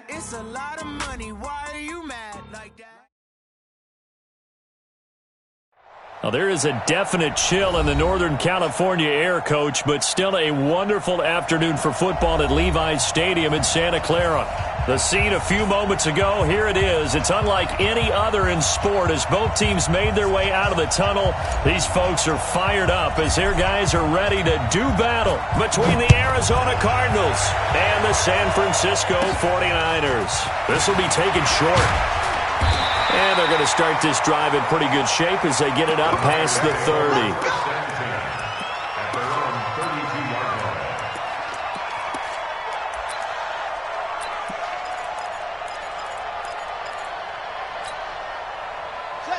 It's a lot of money. Why are you mad like that? Well, there is a definite chill in the Northern California air, Coach, but still a wonderful afternoon for football at Levi's Stadium in Santa Clara. The scene a few moments ago, here it is. It's unlike any other in sport as both teams made their way out of the tunnel. These folks are fired up as their guys are ready to do battle between the Arizona Cardinals and the San Francisco 49ers. This will be taken short. And they're going to start this drive in pretty good shape as they get it up past the 30.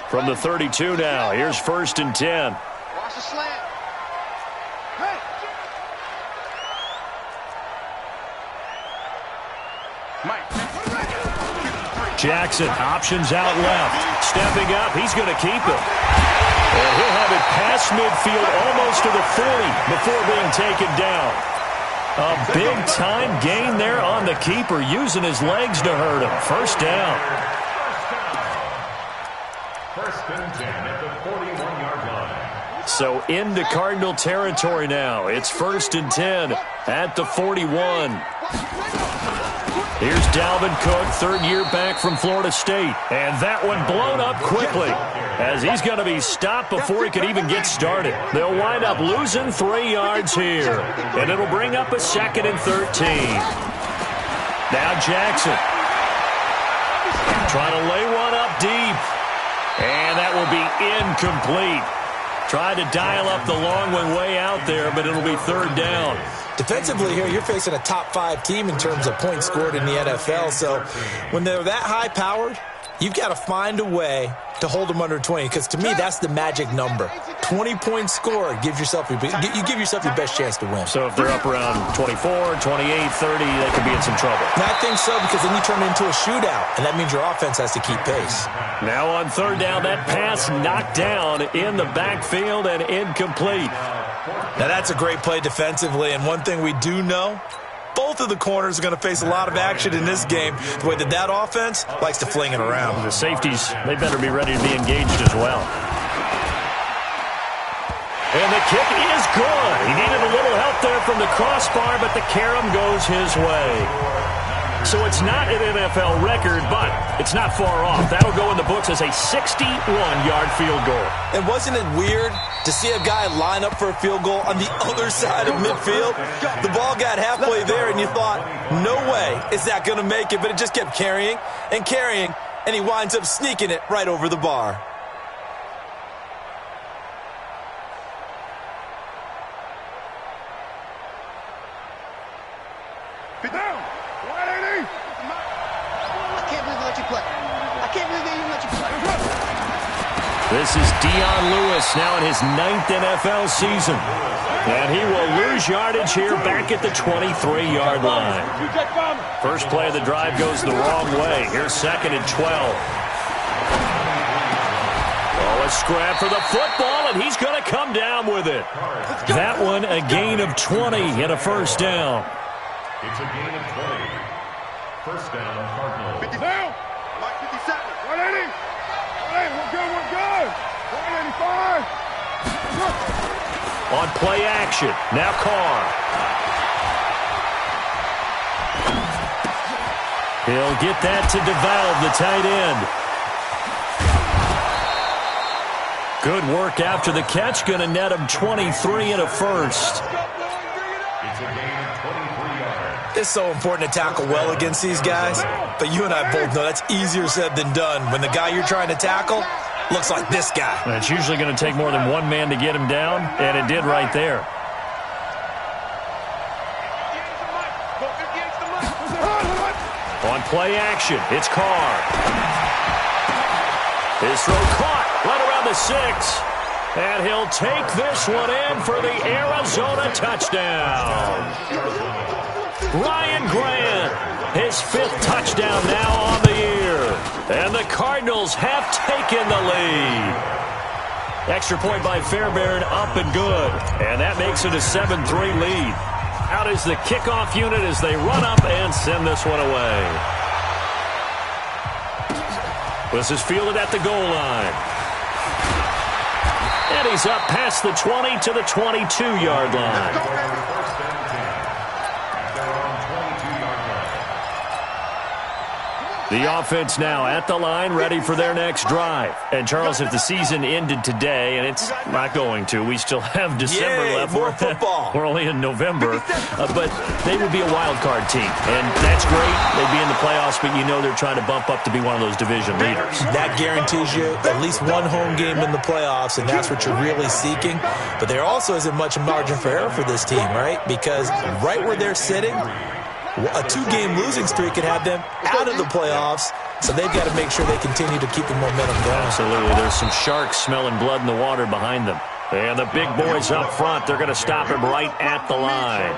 From the 32 now, here's 1st and 10. Watch the slant. Hey. Jackson, options out left. Stepping up, he's going to keep it. And he'll have it past midfield almost to the 40 before being taken down. A big-time gain there on the keeper, using his legs to hurt him. First down. 1st and 10 at the 41-yard line. So into Cardinal territory now. It's 1st and 10 at the 41. Here's Dalvin Cook, 3rd year back from Florida State. And that one blown up quickly as he's going to be stopped before he could even get started. They'll wind up losing 3 yards here. And it'll bring up a 2nd and 13. Now Jackson trying to lay one up deep. And that will be incomplete. Tried to dial up the long one way out there, but it'll be 3rd down. Defensively here, you're facing a top-5 team in terms of points scored in the NFL. So when they're that high-powered, you've got to find a way to hold them under 20. Because to me, that's the magic number. 20 points scored gives yourself you give yourself your best chance to win. So if they're up around 24, 28, 30, they could be in some trouble. And I think so, because then you turn it into a shootout, and that means your offense has to keep pace. Now on 3rd down, that pass knocked down in the backfield and incomplete. Now that's a great play defensively, and one thing we do know, both of the corners are going to face a lot of action in this game. The way that offense likes to fling it around. The safeties, they better be ready to be engaged as well. And the kick is good. He needed a little help there from the crossbar, but the carom goes his way. So it's not an NFL record, but it's not far off. That'll go in the books as a 61-yard field goal. And wasn't it weird to see a guy line up for a field goal on the other side of midfield? The ball got halfway there, and you thought, no way is that going to make it, but it just kept carrying and carrying, and he winds up sneaking it right over the bar. This is Dion Lewis now in his 9th NFL season. And he will lose yardage here back at the 23-yard line. First play of the drive goes the wrong way. Here's 2nd and 12. Oh, a scrap for the football, and he's going to come down with it. That one a gain of 20 and a first down. It's a gain of 20. First down, Cardinals. 50 down. Mike 57. 180. Hey, we're good. 185. On play action. Now Carr. He'll get that to DeValve, the tight end. Good work after the catch. Going to net him 23 and a first. It's a gain of 23 yards. It's so important to tackle well against these guys, but you and I both know that's easier said than done. When the guy you're trying to tackle looks like this guy. And it's usually going to take more than one man to get him down, and it did right there. On play action, it's Carr. His throw caught right around the 6. And he'll take this one in for the Arizona touchdown. Ryan Grant, his 5th touchdown now on the year. And the Cardinals have taken the lead. Extra point by Fairbairn, up and good. And that makes it a 7-3 lead. Out is the kickoff unit as they run up and send this one away. This is fielded at the goal line. And he's up past the 20 to the 22-yard line. The offense now at the line, ready for their next drive. And, Charles, if the season ended today, and it's not going to, we still have December left. More football. We're only in November. But they would be a wild card team. And that's great. They'd be in the playoffs, but you know they're trying to bump up to be one of those division leaders. That guarantees you at least one home game in the playoffs, and that's what you're really seeking. But there also isn't much margin for error for this team, right? Because right where they're sitting, a 2-game losing streak could have them out of the playoffs, so they've got to make sure they continue to keep the momentum going. Absolutely. There's some sharks smelling blood in the water behind them. And the big boys up front, they're going to stop him right at the line.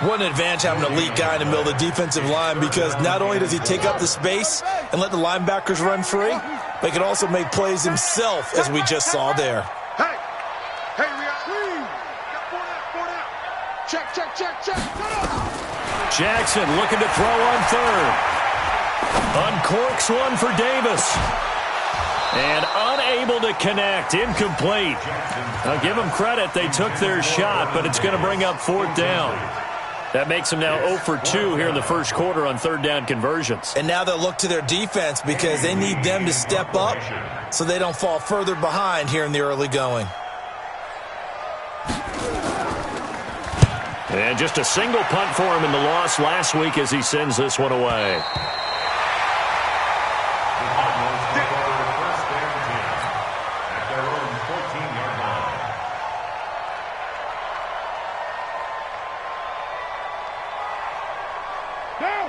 What an advantage having an elite guy in the middle of the defensive line, because not only does he take up the space and let the linebackers run free, but he can also make plays himself, as we just saw there. Hey, we got 4 down. Check. Jackson looking to throw on third. Uncorks one for Davis. And unable to connect. Incomplete. Now give them credit. They took their shot, but it's going to bring up 4th down. That makes them now 0 for 2 here in the first quarter on 3rd down conversions. And now they'll look to their defense because they need them to step up so they don't fall further behind here in the early going. And just a single punt for him in the loss last week as he sends this one away.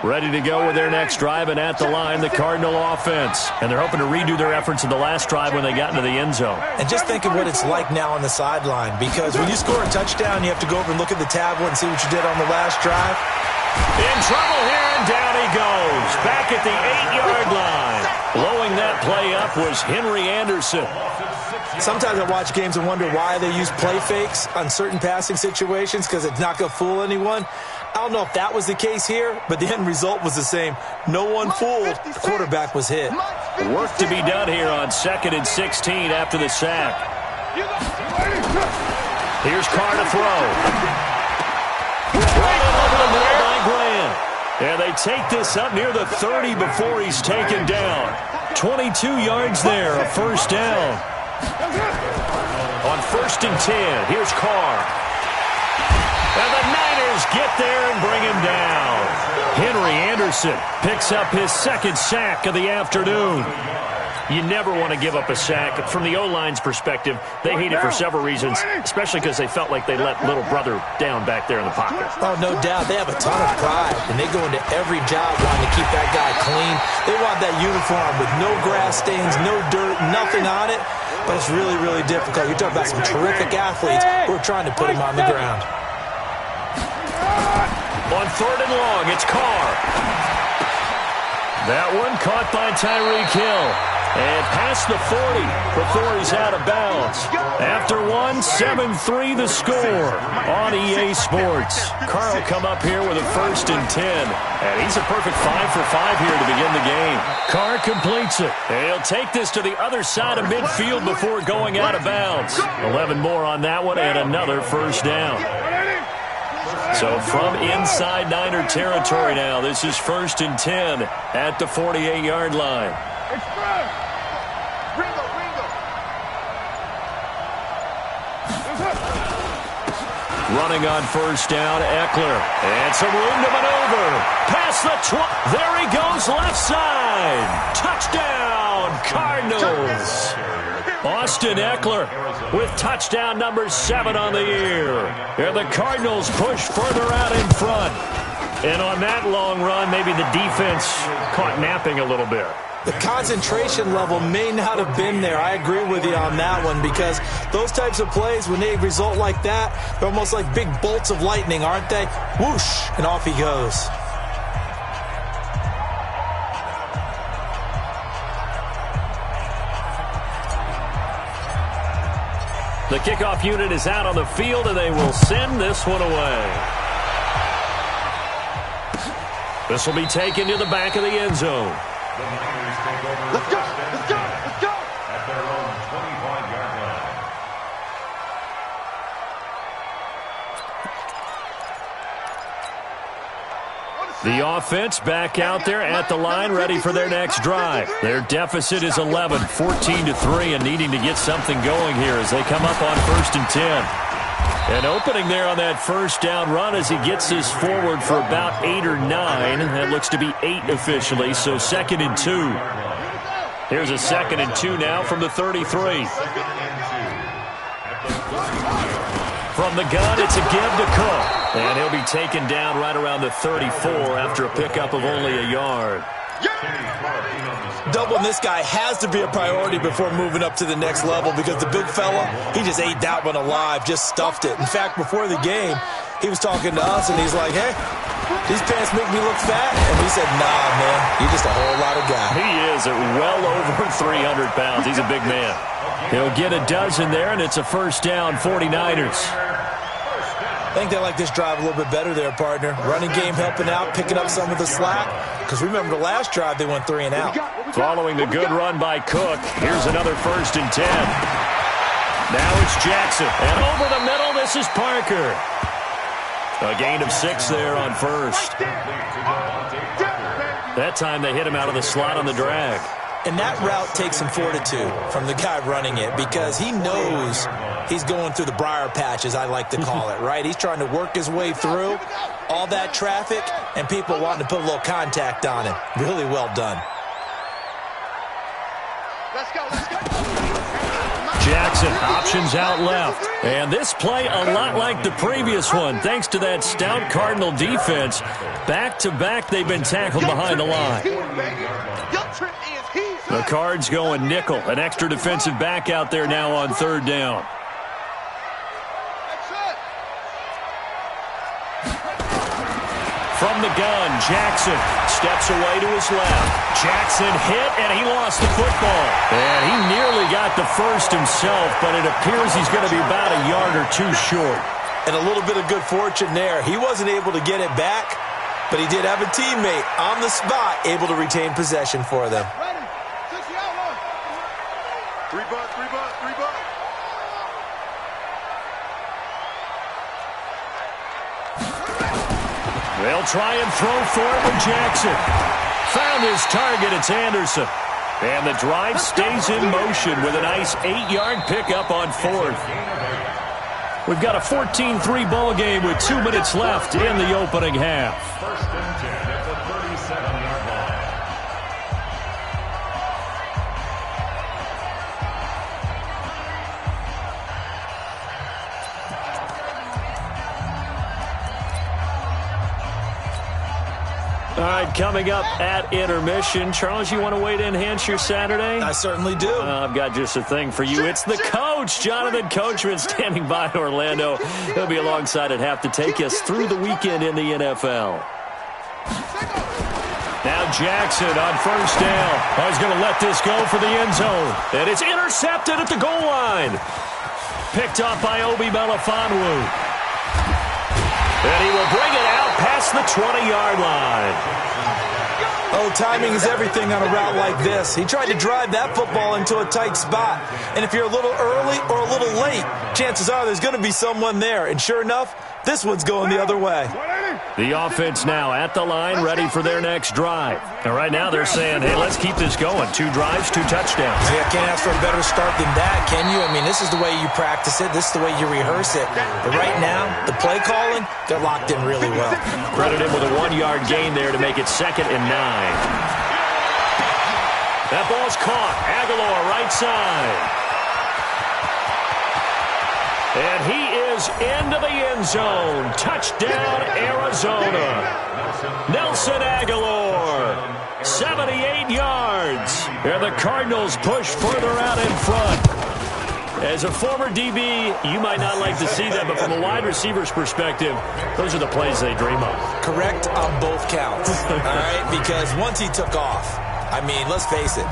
Ready to go with their next drive, and at the line, the Cardinal offense. And they're hoping to redo their efforts in the last drive when they got into the end zone. And just think of what it's like now on the sideline, because when you score a touchdown, you have to go over and look at the tablet and see what you did on the last drive. In trouble here, and down he goes. Back at the 8-yard line. Blowing that play up was Henry Anderson. Sometimes I watch games and wonder why they use play fakes on certain passing situations, because it's not going to fool anyone. I don't know if that was the case here, but the end result was the same. No one fooled. The quarterback was hit. Work to be done here on 2nd and 16 after the sack. Here's Carr to throw. Right over the middle by Grant. And they take this up near the 30 before he's taken down. 22 yards there, a 1st down. On 1st and 10, here's Carr. And the Niners get there and bring him down. Henry Anderson picks up his 2nd sack of the afternoon. You never want to give up a sack. From the O-line's perspective, they hate it for several reasons, especially because they felt like they let little brother down back there in the pocket. Oh, no doubt. They have a ton of pride, and they go into every job wanting to keep that guy clean. They want that uniform with no grass stains, no dirt, nothing on it. But it's really, really difficult. You're talking about some terrific athletes who are trying to put him on the ground. On 3rd and long, it's Carr. That one caught by Tyreek Hill. And past the 40 before he's out of bounds. After one, 7-3 the score on EA Sports. Carr will come up here with a 1st and 10. And he's a perfect 5 for 5 here to begin the game. Carr completes it. And he'll take this to the other side of midfield before going out of bounds. 11 more on that one and another 1st down. So from inside Niner territory now, this is 1st and 10 at the 48-yard line. Running on 1st down, Eckler. And some room to maneuver. Past the 20. There he goes, left side. Touchdown, Cardinals. Austin Eckler with touchdown number 7 on the year. And the Cardinals push further out in front. And on that long run, maybe the defense caught napping a little bit. The concentration level may not have been there. I agree with you on that one, because those types of plays, when they result like that, they're almost like big bolts of lightning, aren't they? Whoosh, and off he goes. The kickoff unit is out on the field, and they will send this one away. This will be taken to the back of the end zone. Let's go! Let's go! Let's go! At their own 25-yard line. The offense back out there at the line, ready for their next drive. Their deficit is 11, 14-3, and needing to get something going here as they come up on 1st and 10. An opening there on that first down run as he gets this forward for about 8 or 9. That looks to be 8 officially, so 2nd and 2. Here's a 2nd and 2 now from the 33. From the gun, it's a give to Cook. And he'll be taken down right around the 34 after a pickup of only a yard. Doubling this guy has to be a priority before moving up to the next level, because the big fella, he just ate that one alive, just stuffed it. In fact, before the game, he was talking to us, and he's like, hey, these pants make me look fat. And we said, nah, man, you're just a whole lot of guy. He is at well over 300 pounds. He's a big man. He'll get a dozen there, and it's a first down, 49ers. I think they like this drive a little bit better there, partner. Running game helping out, picking up some of the slack. Because remember, the last drive, they went 3 and out. Following the good run by Cook, here's another 1st and 10. Now it's Jackson. And over the middle, this is Parker. A gain of 6 there on 1st. That time they hit him out of the slot on the drag. And that route takes some fortitude from the guy running it, because he knows he's going through the briar patch, as I like to call it, right? He's trying to work his way through all that traffic and people wanting to put a little contact on him. Really well done. Let's go! Let's go! Jackson, options out left. And this play a lot like the previous one, thanks to that stout Cardinal defense. Back-to-back, they've been tackled behind the line. The Cards going nickel. An extra defensive back out there now on 3rd down. From the gun, Jackson steps away to his left. Jackson hit, and he lost the football. And he nearly got the first himself, but it appears he's going to be about a yard or 2 short. And a little bit of good fortune there. He wasn't able to get it back, but he did have a teammate on the spot able to retain possession for them. 3 bucks, 3 bucks, 3 bucks. They'll try and throw for it with Jackson. Found his target, it's Anderson. And the drive stays in motion with a nice 8-yard pickup on 4th. We've got a 14-3 ball game with 2 minutes left in the opening half. 1st and 10 at the 37-yard line. All right, coming up at intermission. Charles, you want to wait to enhance your Saturday? I certainly do. I've got just a thing for you. It's the coach, Jonathan Coachman, standing by in Orlando. He'll be alongside at half to take us through the weekend in the NFL. Now Jackson on 1st down. Oh, he's going to let this go for the end zone. And it's intercepted at the goal line. Picked off by Obi Melifonwu. And he will bring it out past the 20-yard line. Oh, timing is everything on a route like this. He tried to drive that football into a tight spot. And if you're a little early or a little late, chances are there's going to be someone there. And sure enough, this one's going the other way. The offense now at the line, ready for their next drive. And right now they're saying, hey, let's keep this going. 2 drives, 2 touchdowns. Yeah, can't ask for a better start than that, can you? I mean, this is the way you practice it. This is the way you rehearse it. But right now, the play calling, they're locked in really well. Credit him with a 1-yard gain there to make it 2nd and 9. That ball's caught. Aguilar right side. And he is into the end zone. Touchdown, Arizona. Nelson Aguilar, 78 yards. And the Cardinals push further out in front. As a former DB, you might not like to see that, but from a wide receiver's perspective, those are the plays they dream of. Correct on both counts, all right? Because once he took off, I mean, let's face it,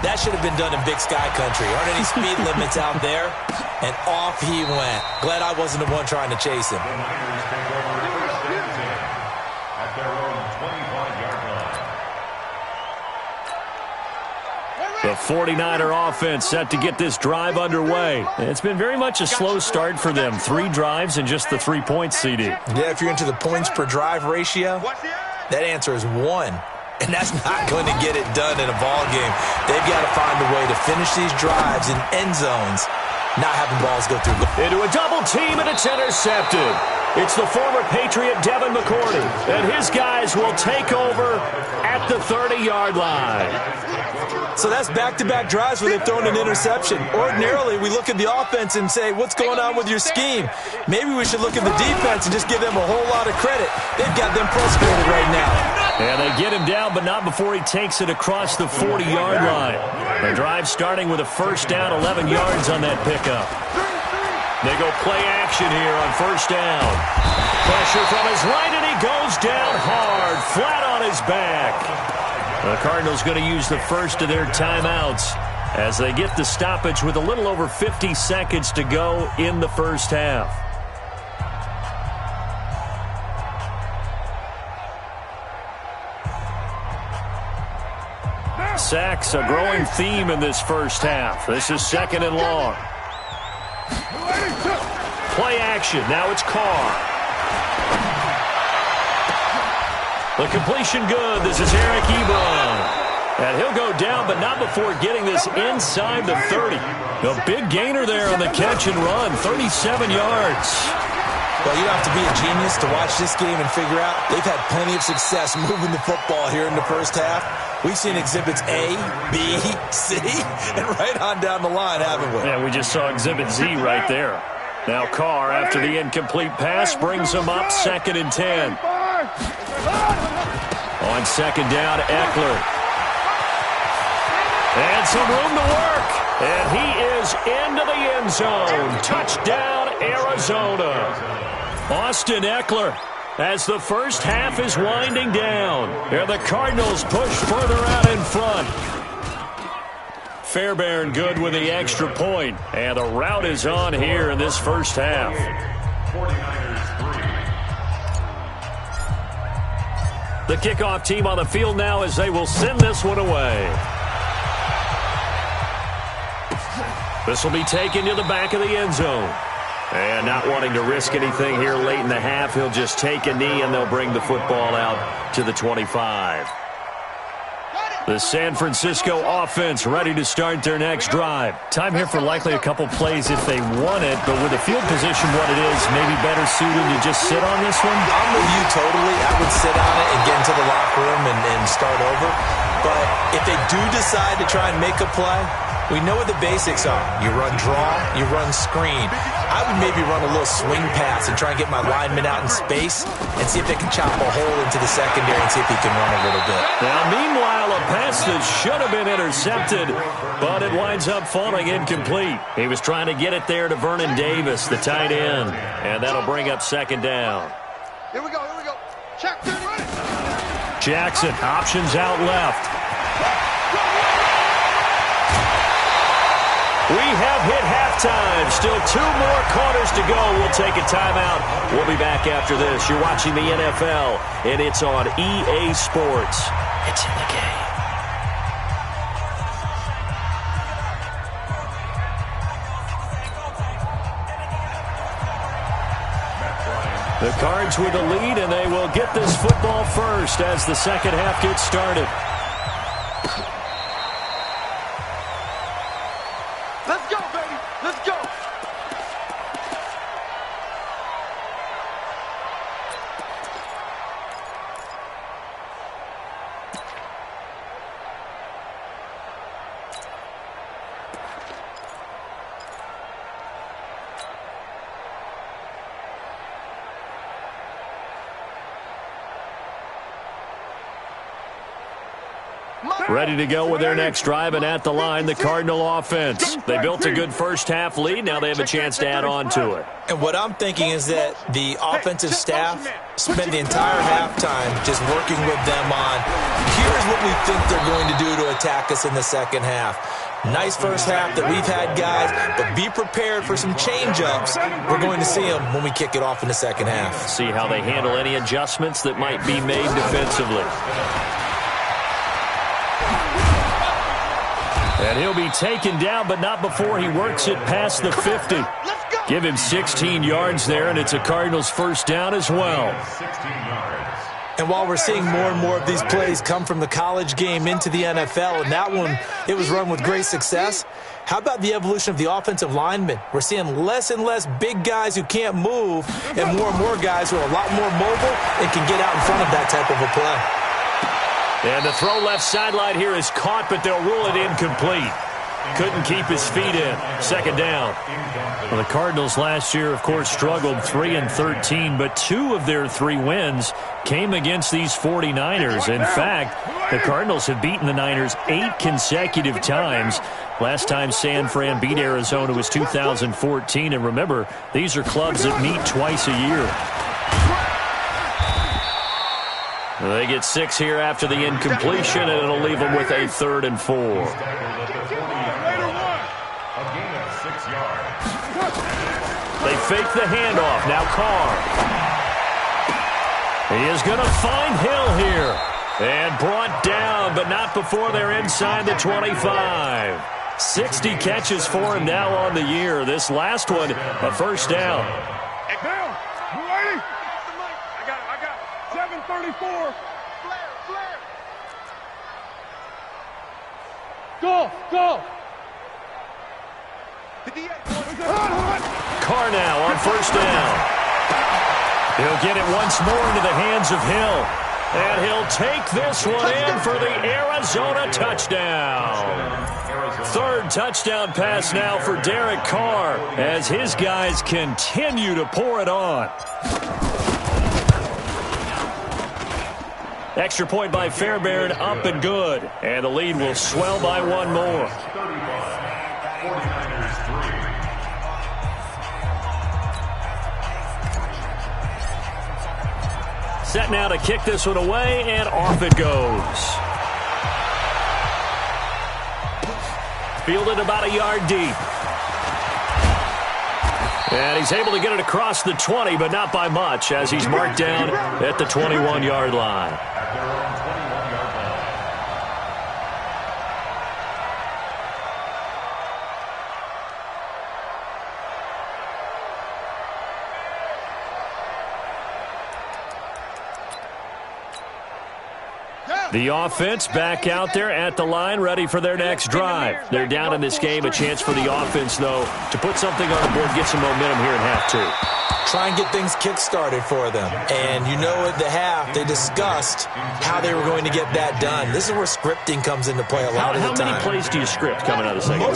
that should have been done in Big Sky Country. Aren't any speed limits out there? And off he went. Glad I wasn't the one trying to chase him. The Niners take over first and 10 at their own 25-yard line. The 49er offense set to get this drive underway. It's been very much a slow start for them. 3 drives and just the 3 points, CD. Yeah, if you're into the points per drive ratio, that answer is 1. And that's not going to get it done in a ball game. They've got to find a way to finish these drives in end zones, not having balls go through. Into a double team, and it's intercepted. It's the former Patriot Devin McCourty, and his guys will take over at the 30-yard line. So that's back-to-back drives where they've thrown an interception. Ordinarily, we look at the offense and say, what's going on with your scheme? Maybe we should look at the defense and just give them a whole lot of credit. They've got them frustrated right now. And they get him down, but not before he takes it across the 40-yard line. The drive starting with a first down, 11 yards on that pickup. They go play action here on first down. Pressure from his right, and he goes down hard, flat on his back. The Cardinals going to use the first of their timeouts as they get the stoppage with a little over 50 seconds to go in the first half. Sacks, a growing theme in this first half. This is second and long. Play action. Now it's Carr. The completion good. This is Eric Ebron. And he'll go down, but not before getting this inside the 30. A big gainer there on the catch and run. 37 yards. Well, you don't have to be a genius to watch this game and figure out they've had plenty of success moving the football here in the first half. We've seen exhibits A, B, C, and right on down the line, haven't we? Yeah, we just saw exhibit Z right there. Now Carr, after the incomplete pass, brings him up second and 10. On second down, Eckler. And some room to work. And he is into the end zone. Touchdown, Arizona. Austin Eckler, as the first half is winding down. And the Cardinals push further out in front. Fairbairn good with the extra point. And the rout is on here in this first half. 49ers 3. The kickoff team on the field now as they will send this one away. This will be taken to the back of the end zone. And not wanting to risk anything here late in the half, he'll just take a knee and they'll bring the football out to the 25. The San Francisco offense ready to start their next drive. Time here for likely a couple plays if they want it, but with the field position what it is, maybe better suited to just sit on this one? I'm with you totally. I would sit on it and get into the locker room and start over. But if they do decide to try and make a play, we know what the basics are. You run draw, you run screen. I would maybe run a little swing pass and try and get my lineman out in space and see if they can chop a hole into the secondary and see if he can run a little bit. Now, meanwhile, a pass that should have been intercepted, but it winds up falling incomplete. He was trying to get it there to Vernon Davis, the tight end, and that'll bring up second down. Here we go, here we go. Check, turn right. Jackson, options out left. We have hit halftime. Still 2 more quarters to go. We'll take a timeout. We'll be back after this. You're watching the NFL, and it's on EA Sports. It's in the game. The Cards with the lead, and they will get this football first as the second half gets started. Let's go, baby. Let's go. Ready to go with their next drive, and at the line, the Cardinal offense. They built a good first-half lead. Now they have a chance to add on to it. And what I'm thinking is that the offensive staff spent the entire halftime just working with them on, here's what we think they're going to do to attack us in the second half. Nice first half that we've had, guys, but be prepared for some change-ups. We're going to see them when we kick it off in the second half. See how they handle any adjustments that might be made defensively. And he'll be taken down, but not before he works it past the 50. Give him 16 yards there, and it's a Cardinals first down as well. 16 yards. And while we're seeing more and more of these plays come from the college game into the NFL, and that one, it was run with great success, how about the evolution of the offensive linemen? We're seeing less and less big guys who can't move and more guys who are a lot more mobile and can get out in front of that type of a play. And the throw left sideline here is caught, but they'll rule it incomplete. Couldn't keep his feet in. Second down. Well, the Cardinals last year, of course, struggled 3-13, but 2 of their 3 wins came against these 49ers. In fact, the Cardinals have beaten the Niners 8 consecutive times. Last time San Fran beat Arizona was 2014. And remember, these are clubs that meet twice a year. They get 6 here after the incompletion, and it'll leave them with a 3rd and 4. A gain of 6 yards. They fake the handoff. Now Carr. He is going to find Hill here. And brought down, but not before they're inside the 25. 60 catches for him now on the year. This last one, a first down. Down. You ready? I got 734. Go. Carr now on first down. He'll get it once more into the hands of Hill. And he'll take this one in for the Arizona touchdown. 3rd touchdown pass now for Derek Carr as his guys continue to pour it on. Extra point by Fairbairn, up and good. And the lead will swell by 1 more. 49ers 3. Set now to kick this one away, and off it goes. Fielded about a yard deep. And he's able to get it across the 20, but not by much, as he's marked down at the 21-yard line. At their own 21-yard line. The offense back out there at the line, ready for their next drive. They're down in this game. A chance for the offense, though, to put something on the board, get some momentum here in half 2. Try and get things kick-started for them. And you know at the half, they discussed how they were going to get that done. This is where scripting comes into play a lot of the time. How many plays do you script coming out of the second?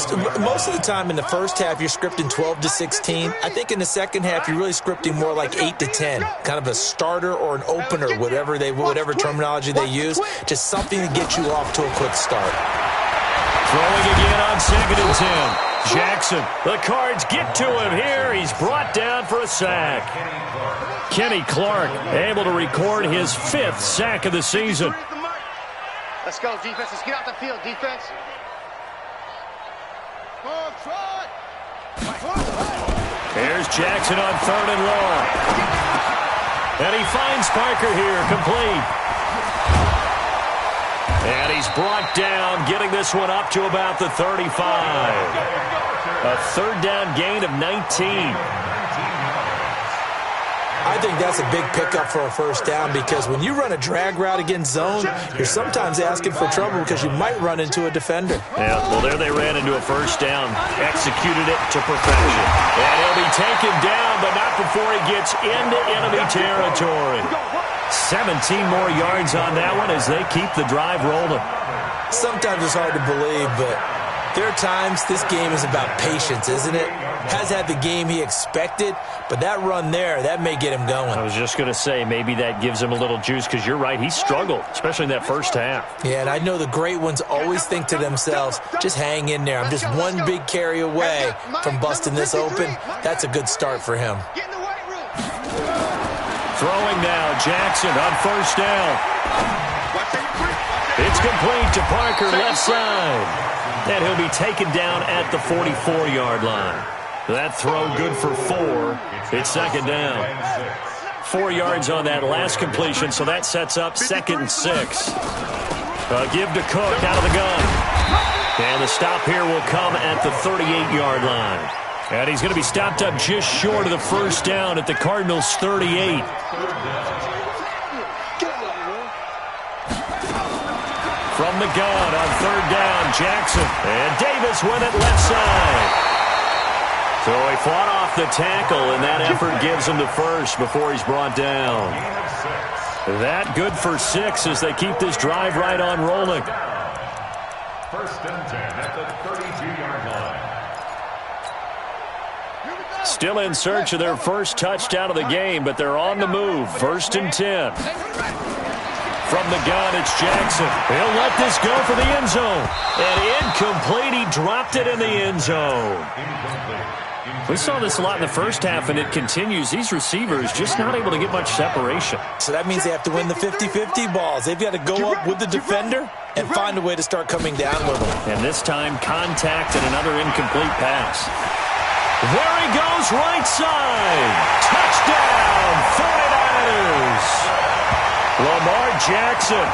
Most of the time in the first half, you're scripting 12 to 16. I think in the second half, you're really scripting more like 8 to 10. Kind of a starter or an opener, whatever terminology they use. Just something to get you off to a quick start. Throwing again on 2nd and 10. Jackson, the Cards get to him here. He's brought down for a sack. Kenny Clark able to record his 5th sack of the season. Let's go, defense. Let's get out the field, defense. Here's Jackson on 3rd and long. And he finds Parker here, complete. And he's brought down, getting this one up to about the 35. A 3rd down gain of 19. I think that's a big pickup for a first down because when you run a drag route against zone, you're sometimes asking for trouble because you might run into a defender. Yeah, well, there they ran into a first down, executed it to perfection. And he'll be taken down, but not before he gets into enemy territory. 17 more yards on that one as they keep the drive rolling. Sometimes it's hard to believe, but There are times this game is about patience, isn't it? Has had the game he expected, but that run there, that may get him going. I was just going to say, maybe that gives him a little juice, because you're right, he struggled, especially in that first half. Yeah, and I know the great ones always think to themselves, just hang in there. I'm just one big carry away from busting this open. That's a good start for him. Throwing now, Jackson on first down. It's complete to Parker, left side. And he'll be taken down at the 44-yard line. That throw good for 4. It's second down. 4 yards on that last completion, so that sets up 2nd and 6. Give to Cook out of the gun. And the stop here will come at the 38-yard line. And he's going to be stopped up just short of the first down at the Cardinals' 38. From the gun on third down, Jackson. And Davis with it left side. So he fought off the tackle, and that effort gives him the first before he's brought down. That good for 6 as they keep this drive right on rolling. First and 10 at the 32-yard line. Still in search of their first touchdown of the game, but they're on the move. First and 10. From the gun, it's Jackson. He'll let this go for the end zone. And incomplete. He dropped it in the end zone. We saw this a lot in the first half, and it continues. These receivers just not able to get much separation. So that means they have to win the 50-50 balls. They've got to go up with the defender and find a way to start coming down with them. And this time, contact and another incomplete pass. There he goes, right side. Touchdown, 49ers. Lamar Jackson,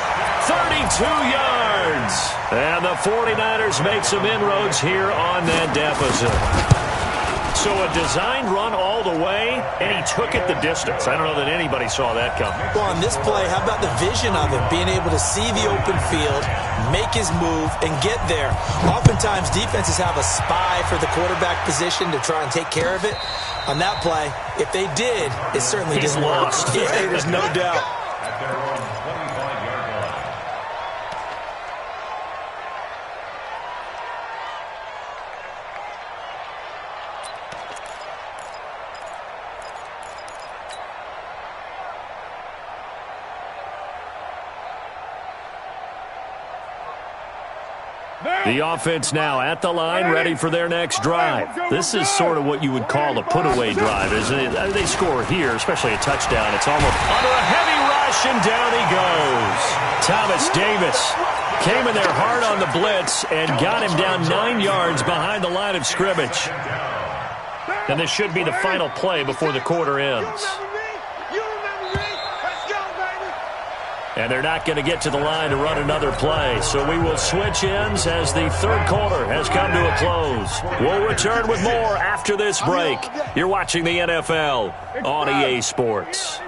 32 yards. And the 49ers make some inroads here on that deficit. So a designed run all the way, and he took it the distance. I don't know that anybody saw that coming. Well, on this play, how about the vision of him, being able to see the open field, make his move, and get there. Oftentimes, defenses have a spy for the quarterback position to try and take care of it. On that play, if they did, it certainly didn't work. Yeah, there's no doubt. At their own 25-yard line. The offense now at the line, ready for their next drive. This is sort of what you would call a put-away drive, isn't it? They score here, especially a touchdown. It's almost under a heavy rush, and down he goes. Thomas Davis came in there hard on the blitz and got him down 9 yards behind the line of scrimmage. And this should be the final play before the quarter ends. And they're not going to get to the line to run another play. So we will switch ends as the third quarter has come to a close. We'll return with more after this break. You're watching the NFL on EA Sports.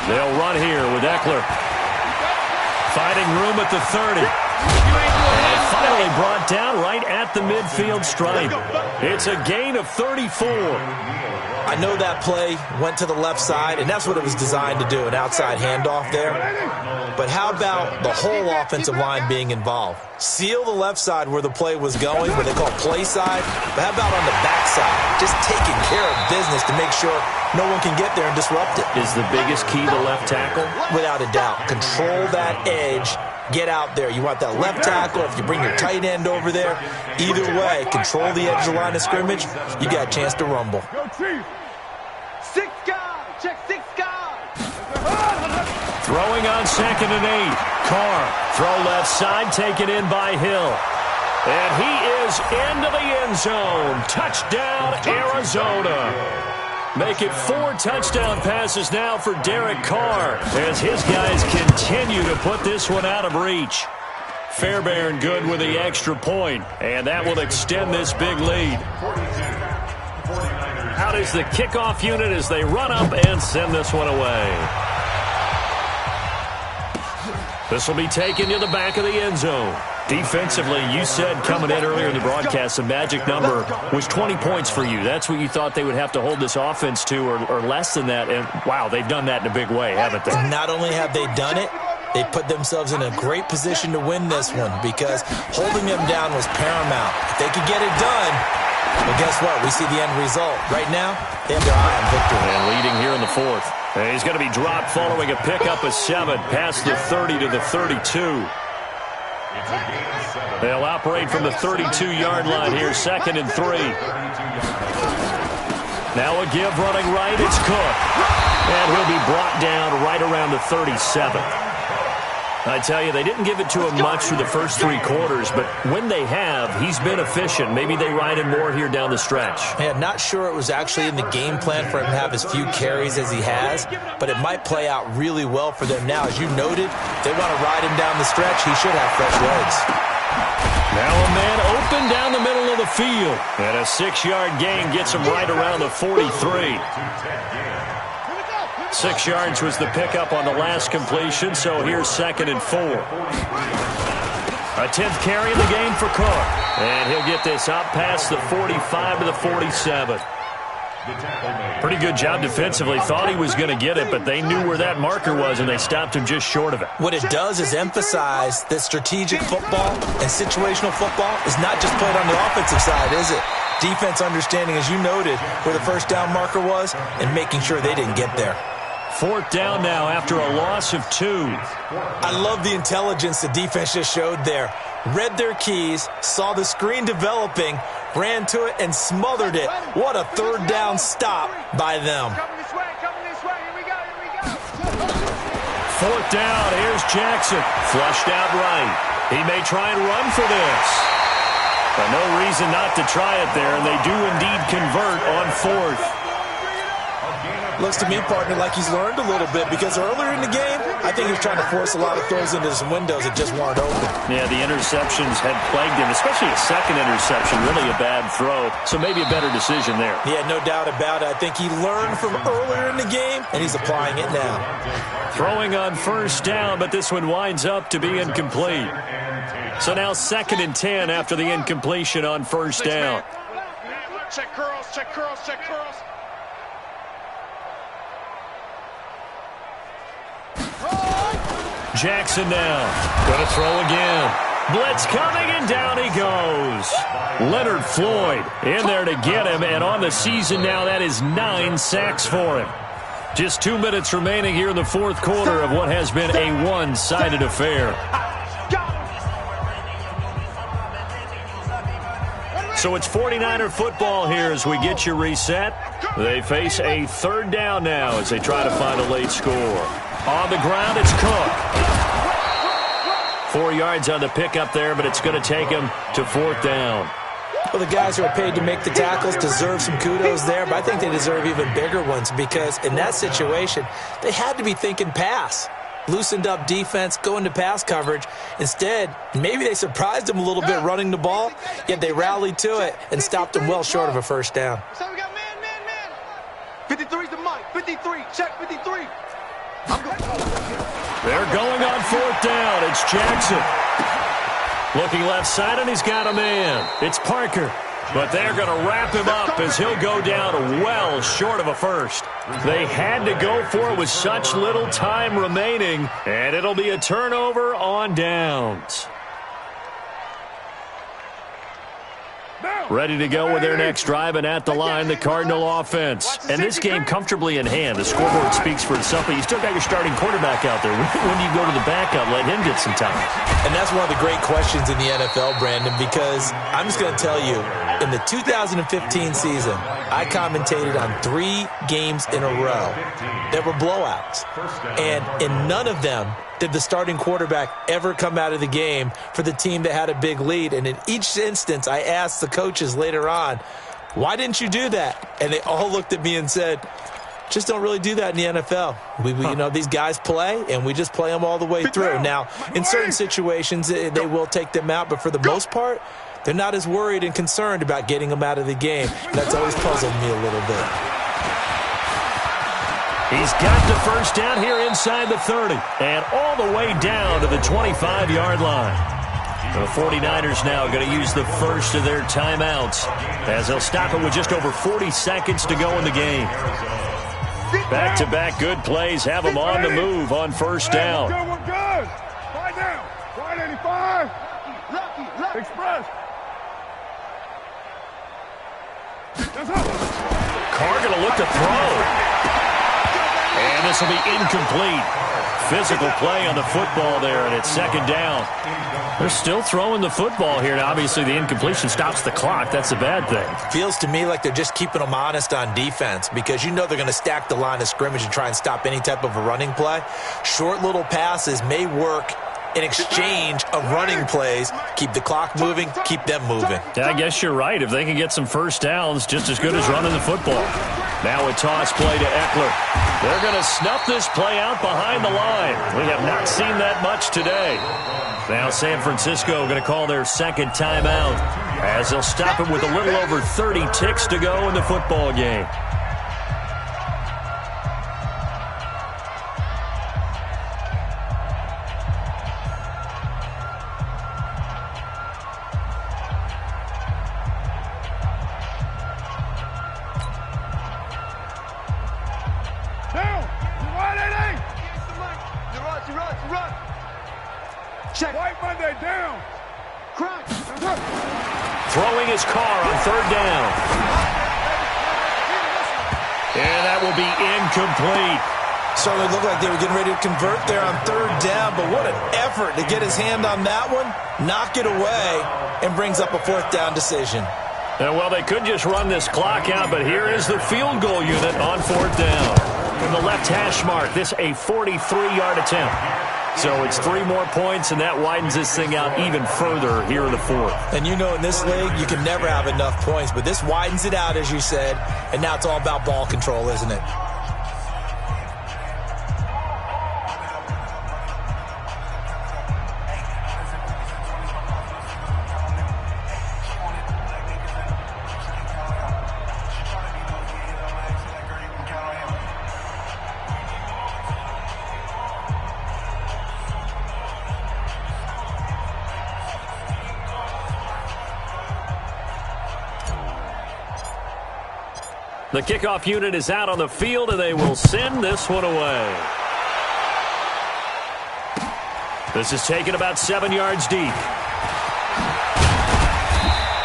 They'll run here with Eckler. Finding room at the 30. And finally brought down right at the midfield stripe. It's a gain of 34. I know that play went to the left side, and that's what it was designed to do, an outside handoff there. But how about the whole offensive line being involved? Seal the left side where the play was going, what they call play side. But how about on the back side? Just taking care of business to make sure no one can get there and disrupt it. Is the biggest key the left tackle? Without a doubt. Control that edge. Get out there. You want that left tackle. If you bring your tight end over there, either way, control the edge of the line of scrimmage, you got a chance to rumble. Six guys. Check 6 guys. Throwing on 2nd and 8. Carr, throw left side, taken in by Hill. And he is into the end zone. Touchdown, Arizona. Make it 4 touchdown passes now for Derek Carr as his guys continue to put this one out of reach. Fairbairn good with the extra point, and that will extend this big lead. Out is the kickoff unit as they run up and send this one away. This will be taken to the back of the end zone. Defensively, you said coming in earlier in the broadcast, the magic number was 20 points for you. That's what you thought they would have to hold this offense to, or less than that. And, wow, they've done that in a big way, haven't they? Not only have they done it, They put themselves in a great position to win this one because holding them down was paramount. If they could get it done, well, guess what? We see the end result. Right now, they have their eye on victory. And leading here in the fourth. And he's going to be dropped following a pickup of 7 past the 30 to the 32. They'll operate from the 32-yard line here, 2nd and 3. Now a give running right, it's Cook. And he'll be brought down right around the 37. I tell you, they didn't give it to him much through the first 3 quarters, but when they have, he's been efficient. Maybe they ride him more here down the stretch. Man, not sure it was actually in the game plan for him to have as few carries as he has, but it might play out really well for them now. As you noted, if they want to ride him down the stretch, he should have fresh legs. Now a man open down the middle of the field. And a 6-yard gain gets him right around the 43. 6 yards was the pickup on the last completion, so here's 2nd and 4. A 10th carry in the game for Cook. And he'll get this up past the 45 to the 47. Pretty good job defensively. Thought he was going to get it, but they knew where that marker was, and they stopped him just short of it. What it does is emphasize that strategic football and situational football is not just played on the offensive side, is it? Defense understanding, as you noted, where the first down marker was and making sure they didn't get there. 4th down now after a loss of 2. I love the intelligence the defense just showed there. Read their keys, saw the screen developing, ran to it, and smothered it. What a 3rd down stop by them. 4th down, here's Jackson. Flushed out right. He may try and run for this. But no reason not to try it there, and they do indeed convert on 4th. Looks to me, partner, like he's learned a little bit because earlier in the game, I think he was trying to force a lot of throws into some windows that just weren't open. Yeah, the interceptions had plagued him, especially a second interception, really a bad throw. So maybe a better decision there. Yeah, no doubt about it. I think he learned from earlier in the game, and he's applying it now. Throwing on 1st down, but this one winds up to be incomplete. So now 2nd and 10 after the incompletion on 1st down. Check curls, check curls, check curls. Jackson now. Going to throw again. Blitz coming, and down he goes. Leonard Floyd in there to get him, and on the season now, that is 9 sacks for him. Just 2 minutes remaining here in the 4th quarter of what has been a one-sided affair. So it's 49er football here as we get you reset. They face a 3rd down now as they try to find a late score. On the ground, it's Cook. 4 yards on the pickup there, but it's going to take him to 4th down. Well, the guys who are paid to make the tackles deserve some kudos there, but I think they deserve even bigger ones because in that situation, they had to be thinking pass. Loosened up defense, going to pass coverage. Instead, maybe they surprised them a little bit running the ball, yet they rallied to it and stopped them well short of a 1st down. So we got man. 53's the mic. 53. Check 53. They're going on 4th down. It's Jackson. Looking left side, and he's got a man. It's Parker. But they're going to wrap him up as he'll go down well short of a 1st. They had to go for it with such little time remaining, and it'll be a turnover on downs. Ready to go with their next drive, and at the line, the Cardinal offense. And this game comfortably in hand. The scoreboard speaks for itself, but you still got your starting quarterback out there. When do you go to the backup, let him get some time? And that's one of the great questions in the NFL, Brandon, because I'm just going to tell you, in the 2015 season, I commentated on 3 games in a row that were blowouts. And in none of them did the starting quarterback ever come out of the game for the team that had a big lead. And in each instance, I asked the coaches later on, why didn't you do that? And they all looked at me and said, just don't really do that in the NFL. You know, these guys play, and we just play them all the way through. Now, in certain situations, they will take them out, but for the most part, they're not as worried and concerned about getting them out of the game. That's always puzzled me a little bit. He's got the 1st down here inside the 30 and all the way down to the 25-yard line. The 49ers now going to use the first of their timeouts as they'll stop it with just over 40 seconds to go in the game. Back-to-back good plays have them on the move on first down. We're good. Right down. Right 85. Lucky. Express. Carr going to look to throw. And this will be incomplete. Physical play on the football there, and it's second down. They're still throwing the football here. Now, obviously, the incompletion stops the clock. That's a bad thing. Feels to me like they're just keeping them honest on defense because you know they're going to stack the line of scrimmage and try and stop any type of a running play. Short little passes may work in exchange of running plays. Keep the clock moving, keep them moving. Yeah, I guess you're right. If they can get some first downs, just as good as running the football. Now a toss play to Eckler. They're going to snuff this play out behind the line. We have not seen that much today. Now San Francisco going to call their second timeout as they'll stop it with a little over 30 ticks to go in the football game. Throwing his Carr on third down. And that will be incomplete. Certainly looked like they were getting ready to convert there on third down, but what an effort to get his hand on that one, knock it away, and brings up a fourth down decision. Well, they could just run this clock out, but here is the field goal unit on fourth down. From the left hash mark, this a 43-yard attempt. So it's 3 more points, and that widens this thing out even further here in the fourth. And you know in this league, you can never have enough points, but this widens it out, as you said, and now it's all about ball control, isn't it? The kickoff unit is out on the field, and they will send this one away. This is taken about 7 yards deep.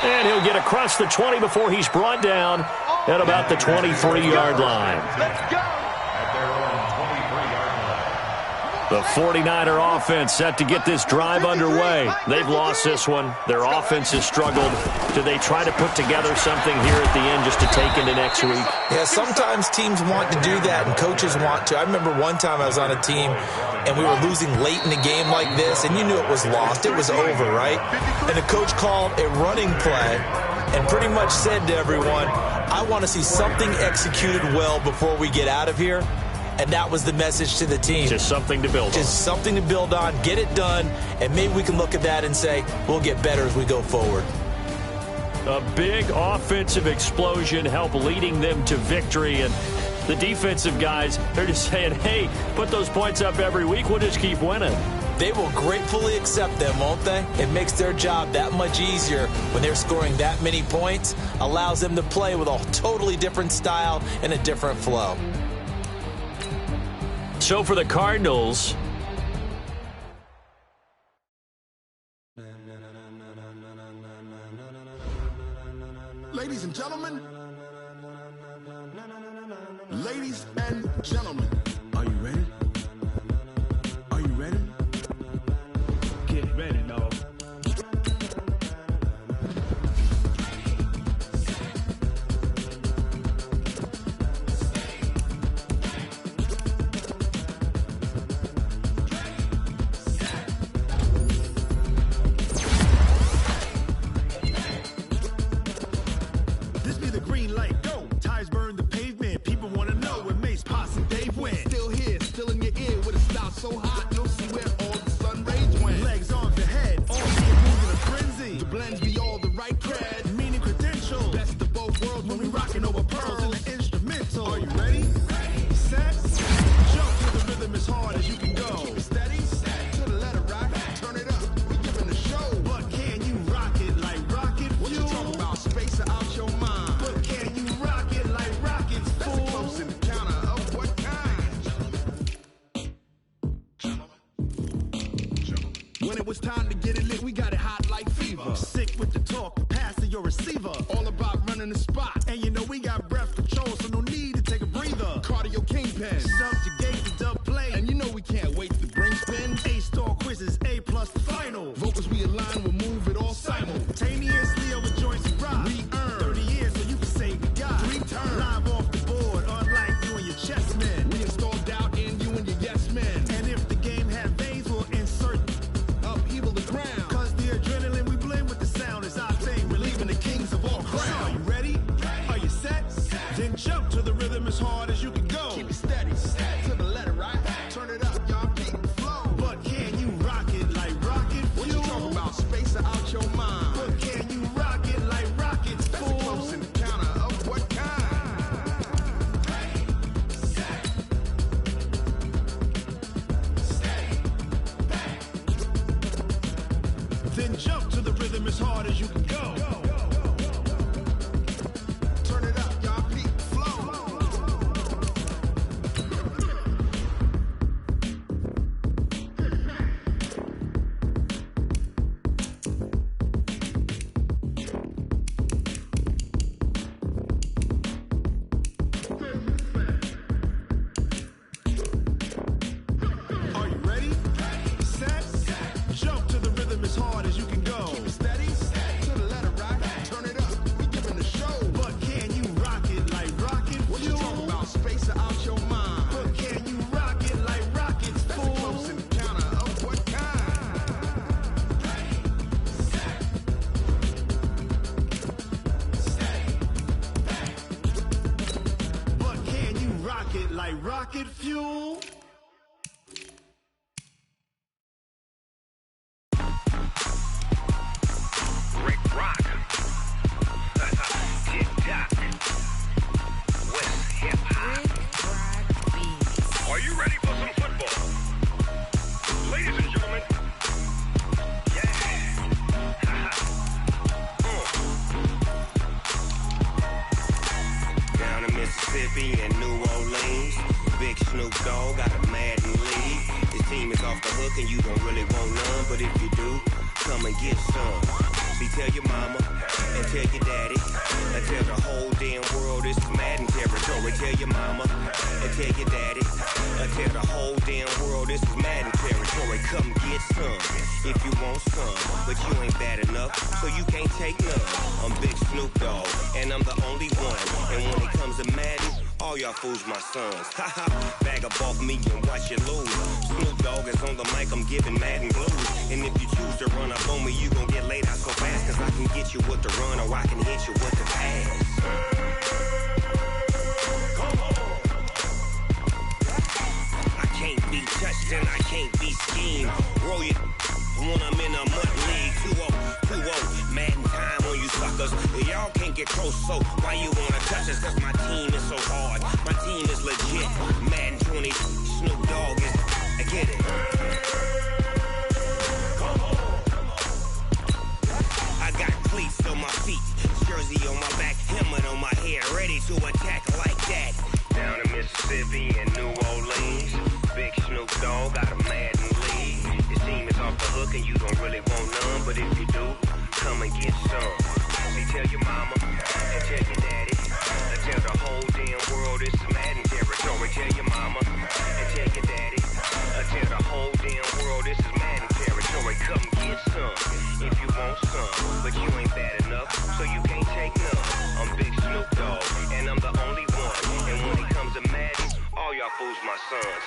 And he'll get across the 20 before he's brought down at about the 23-yard line. Let's go. The 49er offense set to get this drive underway. They've lost this one. Their offense has struggled. Do they try to put together something here at the end just to take into next week? Yeah, sometimes teams want to do that and coaches want to. I remember one time I was on a team and we were losing late in the game like this, and you knew it was lost. It was over, right? And the coach called a running play and pretty much said to everyone, I want to see something executed well before we get out of here. And that was the message to the team. Just something to build on. Just something to build on, get it done, and maybe we can look at that and say, we'll get better as we go forward. A big offensive explosion helped leading them to victory, and the defensive guys, they're just saying, hey, put those points up every week, we'll just keep winning. They will gratefully accept them, won't they? It makes their job that much easier when they're scoring that many points, allows them to play with a totally different style and a different flow. So for the Cardinals, ladies and gentlemen, are you ready? Are you ready? Get ready, dog. This be the green light, go. Tires burn the pavement. People want to know where Mace, Poss, and Dave went. When it was time to get it lit, we got it hot like fever. Sick with the talk, pass to your receiver. All about running the spot. And you know we got breath control, so no need to take a breather. Cardio kingpin, subjugate the dub play. And you know we can't wait to bring spin. A-star quizzes, A+ the final. Vocals we align, we'll move it all simultaneously over joints and rock. We earn 30 years so you can say we got 3 turns. Live off the board, unlike you and your chess men. We install doubt in you and your yes men. And if the game had veins, we'll insert upheaval the ground. Cause the adrenaline we blend with the sound is our thing. Relieving the kings of all crowns. So are you ready? Are you set? Then jump to the rhythm as hard as you can go. Keep it steady, to the letter, right? Turn it up, y'all, keep the flow. But can you rock it like rocket fuel? What you talking about? Space out your mind. But can you rock it like rockets, fool? That's a close encounter of what kind? Then jump to the rhythm as hard as you can go. Turn it up, y'all, keep the flow. Are you ready? Set? Jump to the rhythm as hard as you can go. Keep it steady, to the letter, right? Turn it up, we giving the show. But can you rock it like rocket fuel? What you talking about? Space out your mind. But can you rock it like rockets, fool? That's a close encounter of what kind? But can you rock it like rocket fuel? Rick Rock. Tick-tock. West hip-hop. Are you ready for some football? Ladies and gentlemen. Yeah. Down in Mississippi and New Orleans, Big Snoop Dogg got a Madden league. His team is off the hook and you don't really want none, but if you do, come and get some. See, tell your mama and tell your daddy and tell the whole damn world this is Madden territory. Tell your mama and tell your daddy and tell the whole damn world this is Madden territory. Come get some if you want some, but you ain't bad enough, so you can't take none. I'm Big Snoop Dogg and I'm the only one. And when it comes to Madden, all y'all fools my sons. Haha, bag up off me and watch you lose. Snoop Dogg is on the mic, I'm giving Madden blues. And if you choose to run up on me, you gon' get laid out so fast. Cause I can get you with the run or I can hit you with the pass. I can't be touched and I can't be schemed. Roll you when I'm in a mud league. 2-0, Madden time on you suckers. Y'all can't get close, so why you wanna touch us? Cause my team is so hard, my team is legit. Madden 20, Snoop Dogg is, I get it. I got cleats on my feet, jersey on my back, helmet on my head, ready to attack like that. Down in Mississippi and New Orleans, Big Snoop Dogg got a Madden league. His team is off the hook and you don't really want none, but if you do, come and get some. See, tell your mama and tell your daddy and tell the whole damn world this is Madden territory. Tell your mama and tell your daddy and tell the whole damn world this is Madden territory. Come get some if you want some, but you ain't bad enough, so you can't take none. I'm Big Snoop Dogg and I'm the only one. And when it comes to Madden, all y'all fools my sons.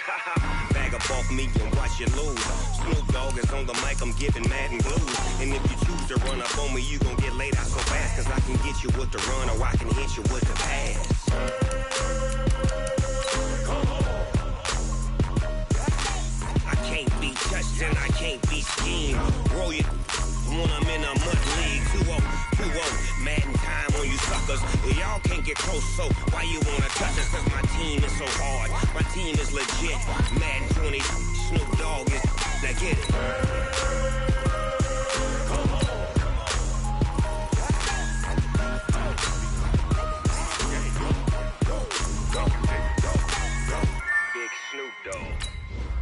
Bag up off me and watch you lose. Snoop Dogg is on the mic, I'm giving Madden blues. And if you choose to run up on me, you gon' get laid out so fast. Cause I can get you with the run or I can hit you with the pass. I can't be touched and I can't be schemed. Roll you when I'm in a mud league. 2-0, Madden time on you suckers. Y'all can't get close, so why you wanna touch us? Cause my team is so hard, my team is legit. Madden 20, Snoop Dogg is, now get it. Big Snoop Dogg,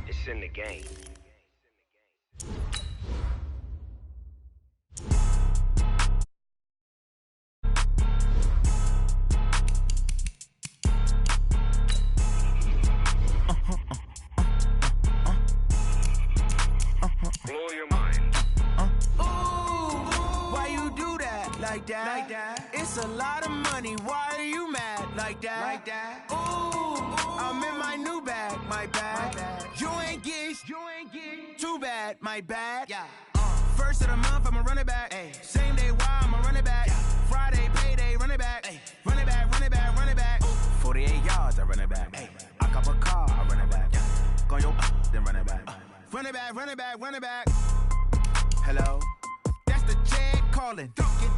it's in the game. like that. It's a lot of money, why are you mad like that? Ooh, I'm in my new bag, my bag. You ain't get too bad, my bad. First of the month, I'ma run it back. Same day, why I'ma run it back. Friday, payday, run it back. Run it back, run it back, run it back. 48 yards, I run it back. I cop a car, I run it back. Go your then run it back. Run it back, run it back, run it back. Hello, that's the jag calling.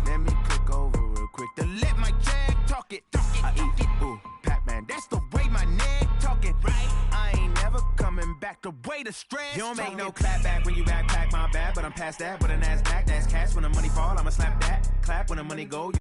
Let me click over real quick to let my jag talk it. I eat, ooh, Pac-Man, that's the way my neck talking. Right, I ain't never coming back the way the stress. You don't make no clap back when you backpack my bad, but I'm past that. With an ass back, that's cash. When the money fall, I'ma slap that. Clap when the money go.